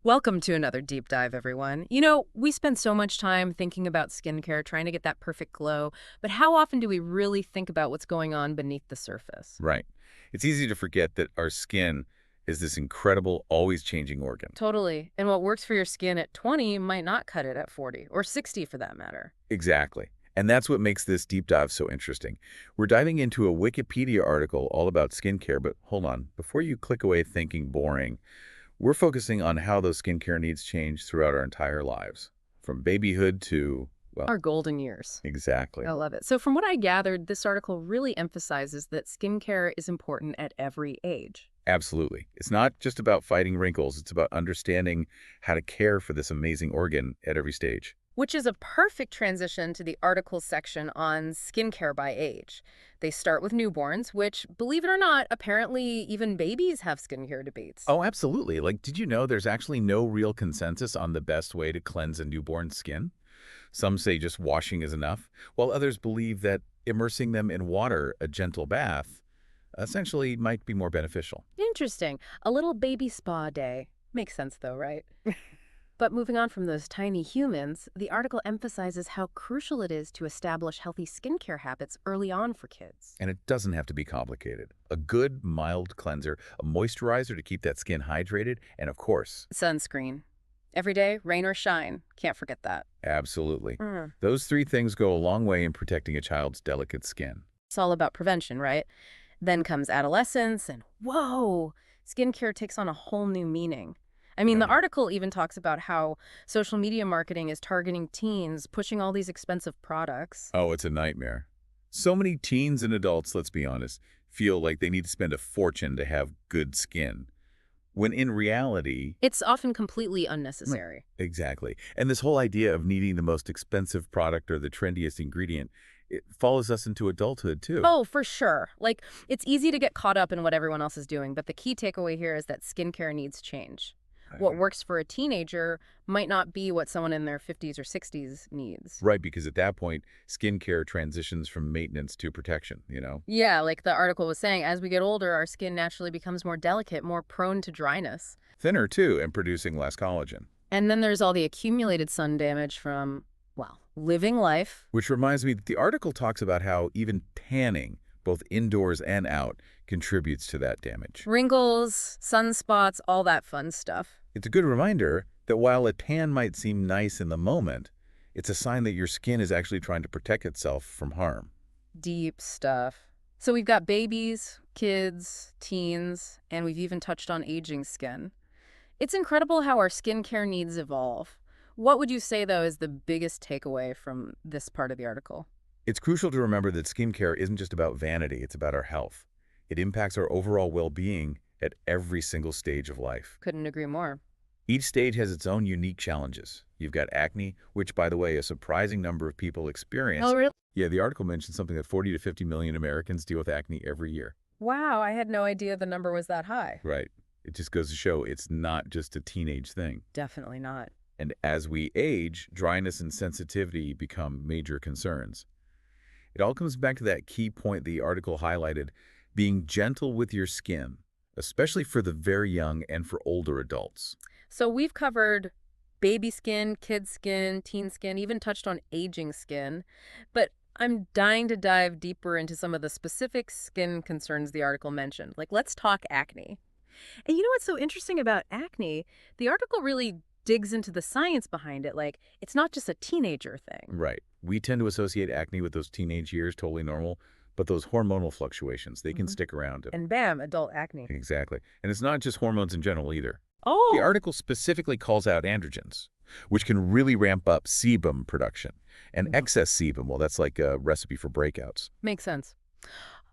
Welcome to another deep dive, everyone. You know, we spend so much time thinking about skincare, trying to get that perfect glow, but how often do we really think about what's going on beneath the surface? Right. It's easy to forget that our skin is this incredible, always changing organ. Totally. And what works for your skin at 20 might not cut it at 40 or 60 for that matter. Exactly. And that's what makes this deep dive so interesting. We're diving into a Wikipedia article all about skincare, but hold on. Before you click away thinking boring, we're focusing on how those skincare needs change throughout our entire lives, from babyhood to, well, Our golden years. exactly. I love it. So, from what I gathered, this article really emphasizes that skincare is important at every age. Absolutely. It's not just about fighting wrinkles. It's about understanding how to care for this amazing organ at every stage. Which is a perfect transition to the article section on skincare by age. They start with newborns, which, believe it or not, apparently even babies have skincare debates. Oh, absolutely. Like, did you know there's actually no real consensus on the best way to cleanse a newborn skin? Some say just washing is enough, while others believe that immersing them in water, a gentle bath, essentially might be more beneficial. Interesting. A little baby spa day. Makes sense, though, right? But moving on from those tiny humans, the article emphasizes how crucial it is to establish healthy skincare habits early on for kids. And it doesn't have to be complicated. A good, mild cleanser, a moisturizer to keep that skin hydrated, and of course, Sunscreen. Every day, rain or shine. Can't forget that. absolutely. Mm. Those three things go a long way in protecting a child's delicate skin. It's all about prevention, right? Then comes adolescence, and whoa, skincare takes on a whole new meaning. I mean, the Right. article even talks about how social media marketing is targeting teens, pushing all these expensive products. Oh, it's a nightmare. So many teens and adults, let's be honest, feel like they need to spend a fortune to have good skin, when in reality, It's often completely right. unnecessary. Exactly. And this whole idea of needing the most expensive product or the trendiest ingredient, it follows us into adulthood too. Oh, for sure. Like, it's easy to get caught up in what everyone else is doing, but the key takeaway here is that skincare needs change. What Right. works for a teenager might not be what someone in their 50s or 60s needs. Right, because at that point, skincare transitions from maintenance to protection. Yeah, like the article was saying, as we get older, our skin naturally becomes more delicate, more prone to dryness. Thinner too, and producing less collagen. And then there's all the accumulated sun damage from, well, living life. Which reminds me that the article talks about how even tanning, both indoors and out, contributes to that damage. Wrinkles, sunspots, all that fun stuff. It's a good reminder that while a tan might seem nice in the moment, it's a sign that your skin is actually trying to protect itself from harm. Deep stuff. So we've got babies, kids, teens, and we've even touched on aging skin. It's incredible how our skincare needs evolve. What would you say, though, is the biggest takeaway from this part of the article? It's crucial to remember that skincare isn't just about vanity, it's about our health. It impacts our overall well-being at every single stage of life. Couldn't agree more. Each stage has its own unique challenges. You've got acne, which, by the way, a surprising number of people experience. Oh, really? Yeah, the article mentioned something that 40 to 50 million Americans deal with acne every year. Wow, I had no idea the number was that high. Right. It just goes to show it's not just a teenage thing. Definitely not. And as we age, dryness and sensitivity become major concerns. It all comes back to that key point the article highlighted, being gentle with your skin, especially for the very young and for older adults. So we've covered baby skin, kid skin, teen skin, even touched on aging skin. But I'm dying to dive deeper into some of the specific skin concerns the article mentioned. Like, let's talk acne. And you know what's so interesting about acne? The article really digs into the science behind it. Like, it's not just a teenager thing. Right. We tend to associate acne with those teenage years, totally normal, but those hormonal fluctuations, they can Mhm. stick around. And bam, adult acne. Exactly. And it's not just hormones in general either. The Oh, article specifically calls out androgens, which can really ramp up sebum production. And Mhm. excess sebum, well, that's like a recipe for breakouts. Makes sense.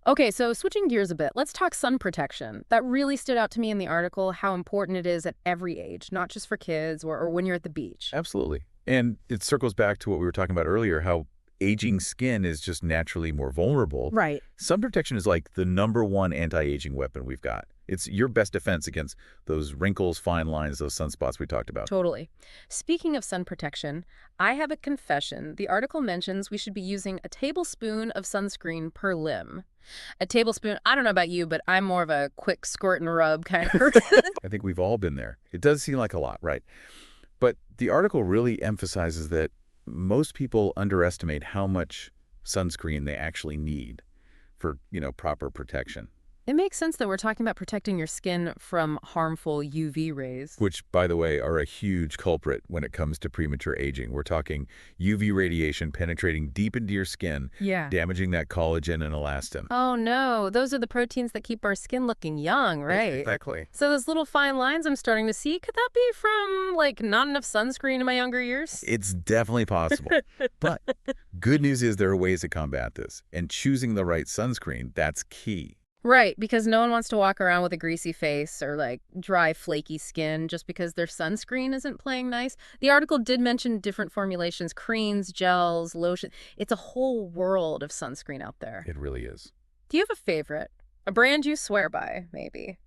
Okay, so switching gears a bit, let's talk sun protection. That really stood out to me in the article, how important it is at every age, not just for kids or when you're at the beach. Absolutely. And it circles back to what we were talking about earlier, how aging skin is just naturally more vulnerable, Right. sun protection is like the #1 anti-aging weapon we've got. It's your best defense against those wrinkles, fine lines, those sunspots we talked about. Totally. Speaking of sun protection, I have a confession. The article mentions we should be using a tablespoon of sunscreen per limb. A tablespoon, I don't know about you, but I'm more of a quick squirt and rub kind of person. I think we've all been there. It does seem like a lot, right? But the article really emphasizes that most people underestimate how much sunscreen they actually need for, proper protection. It makes sense that we're talking about protecting your skin from harmful UV rays. Which, by the way, are a huge culprit when it comes to premature aging. We're talking UV radiation penetrating deep into your skin, Yeah. damaging that collagen and elastin. Oh no, those are the proteins that keep our skin looking young, right? Exactly. So those little fine lines I'm starting to see, could that be from, like, not enough sunscreen in my younger years? It's definitely possible. But good news is there are ways to combat this. And choosing the right sunscreen, that's key. Right, because no one wants to walk around with a greasy face or, like, dry, flaky skin just because their sunscreen isn't playing nice. The article did mention different formulations, creams, gels, lotion. It's a whole world of sunscreen out there. It really is. Do you have a favorite? A brand you swear by, maybe?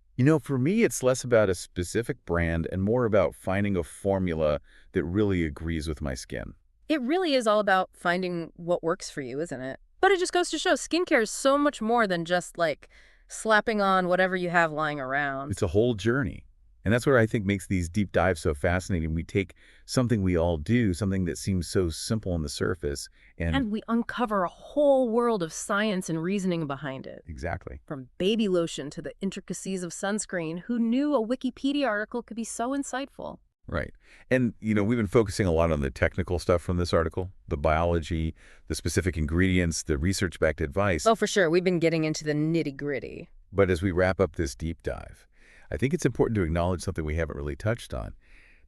For me, it's less about a specific brand and more about finding a formula that really agrees with my skin. It really is all about finding what works for you, isn't it? But it just goes to show skincare is so much more than just, like, slapping on whatever you have lying around. It's a whole journey. And that's what I think makes these deep dives so fascinating. We take something we all do, something that seems so simple on the surface, and And we uncover a whole world of science and reasoning behind it. exactly. From baby lotion to the intricacies of sunscreen, who knew a Wikipedia article could be so insightful? Right. And, we've been focusing a lot on the technical stuff from this article, the biology, the specific ingredients, the research-backed advice. Oh, for sure. We've been getting into the nitty-gritty. But as we wrap up this deep dive, I think it's important to acknowledge something we haven't really touched on,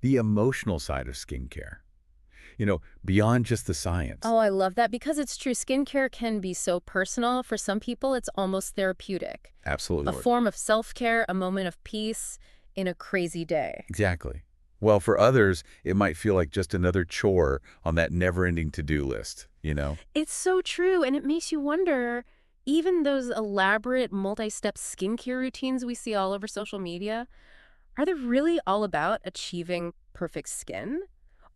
the emotional side of skincare. Beyond just the science. Oh, I love that because it's true. Skincare can be so personal. For some people, it's almost therapeutic. Absolutely. A form of self-care, a moment of peace in a crazy day. Exactly. Well, for others, it might feel like just another chore on that never-ending to-do list. It's so true, and it makes you wonder, even those elaborate multi-step skincare routines we see all over social media, are they really all about achieving perfect skin?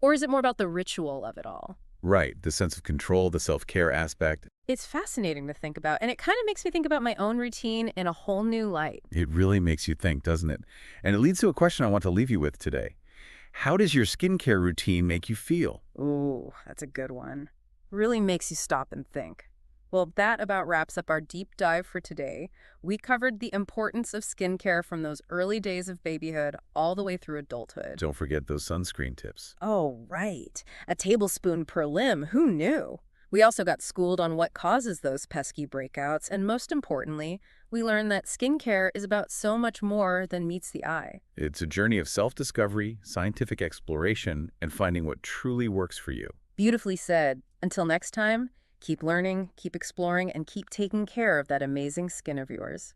Or is it more about the ritual of it all? Right. The sense of control, the self-care aspect. It's fascinating to think about, and it kind of makes me think about my own routine in a whole new light. It really makes you think, doesn't it? And it leads to a question I want to leave you with today. How does your skincare routine make you feel? Ooh, that's a good one. Really makes you stop and think. Well, that about wraps up our deep dive for today. We covered the importance of skincare from those early days of babyhood all the way through adulthood. Don't forget those sunscreen tips. Oh, right. A tablespoon per limb. Who knew? We also got schooled on what causes those pesky breakouts, and most importantly, we learned that skincare is about so much more than meets the eye. It's a journey of self-discovery, scientific exploration, and finding what truly works for you. Beautifully said. Until next time, keep learning, keep exploring, and keep taking care of that amazing skin of yours.